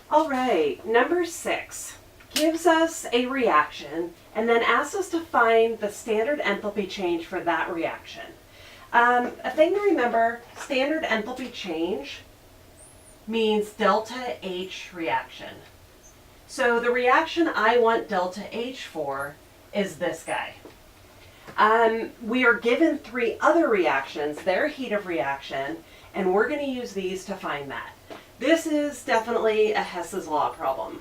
All right, number 6 gives us a reaction and then asks us to find the standard enthalpy change for that reaction. A thing to remember, standard enthalpy change means delta H reaction. So the reaction I want delta H for is this guy. We are given 3 other reactions, their heat of reaction, and we're going to use these to find that. This is definitely a Hess's law problem.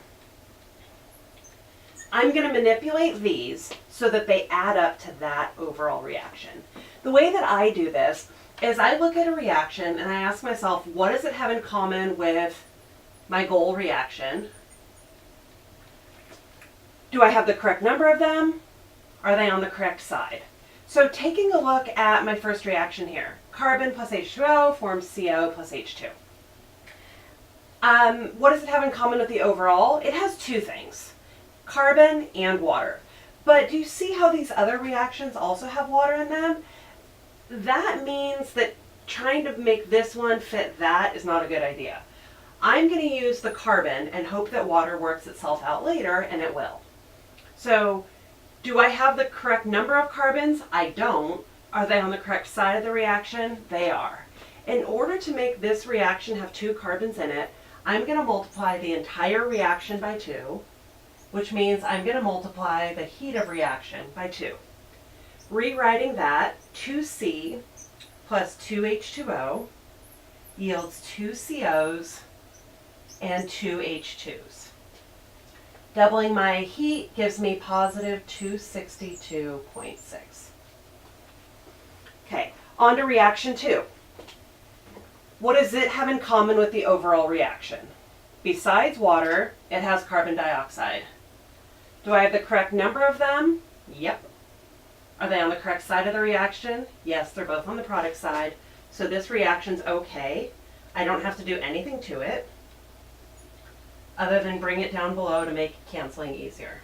I'm going to manipulate these so that they add up to that overall reaction. The way that I do this is I look at a reaction and I ask myself, what does it have in common with my goal reaction? Do I have the correct number of them? Are they on the correct side? So taking a look at my first reaction here, carbon plus H2O forms CO plus H2. What does it have in common with the overall? It has 2 things, carbon and water. But do you see how these other reactions also have water in them? That means that trying to make this one fit that is not a good idea. I'm going to use the carbon and hope that water works itself out later, and it will. So, do I have the correct number of carbons? I don't. Are they on the correct side of the reaction? They are. In order to make this reaction have 2 carbons in it, I'm going to multiply the entire reaction by 2, which means I'm going to multiply the heat of reaction by 2. Rewriting that, 2C plus 2H2O yields 2 COs and 2 H2s. Doubling my heat gives me positive 262.6. Okay, on to reaction 2. What does it have in common with the overall reaction? Besides water, it has carbon dioxide. Do I have the correct number of them? Yep. Are they on the correct side of the reaction? Yes, they're both on the product side. So this reaction's okay. I don't have to do anything to it other than bring it down below to make canceling easier.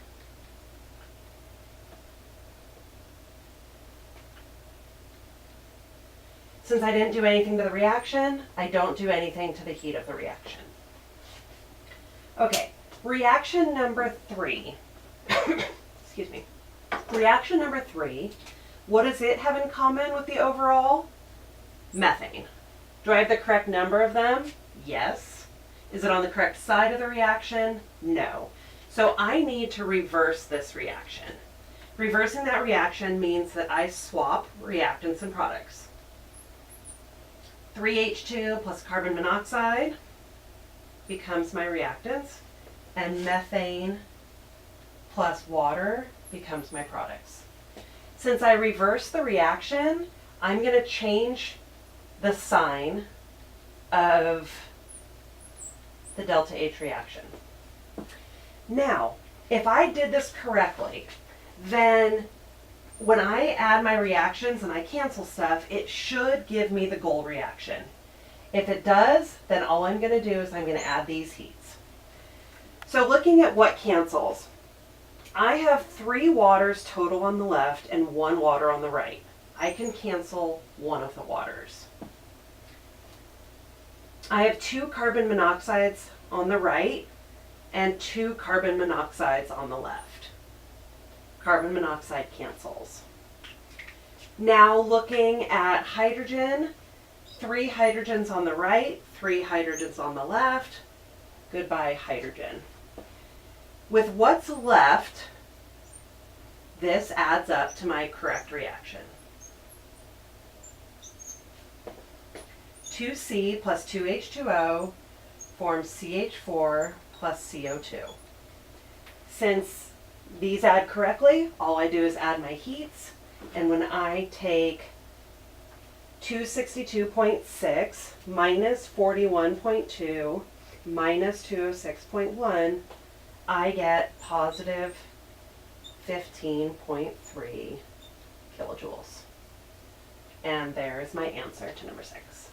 Since I didn't do anything to the reaction, I don't do anything to the heat of the reaction. Okay, reaction number 3. Excuse me. Reaction number 3, what does it have in common with the overall? Methane. Do I have the correct number of them? Yes. Is it on the correct side of the reaction? No. So I need to reverse this reaction. Reversing that reaction means that I swap reactants and products. 3H2 plus carbon monoxide becomes my reactants, and methane plus water becomes my products. Since I reverse the reaction, I'm going to change the sign of the delta H reaction. Now, if I did this correctly, then when I add my reactions and I cancel stuff, it should give me the goal reaction. If it does, then all I'm going to do is I'm going to add these heats. So looking at what cancels, I have 3 waters total on the left and 1 water on the right. I can cancel one of the waters. I have 2 carbon monoxides on the right and 2 carbon monoxides on the left. Carbon monoxide cancels. Now looking at hydrogen, 3 hydrogens on the right, 3 hydrogens on the left. Goodbye, hydrogen. With what's left, this adds up to my correct reaction. 2C plus 2H2O forms CH4 plus CO2. Since these add correctly, all I do is add my heats, and when I take 262.6 minus 41.2 minus 206.1, I get positive 15.3 kilojoules. And there is my answer to number 6.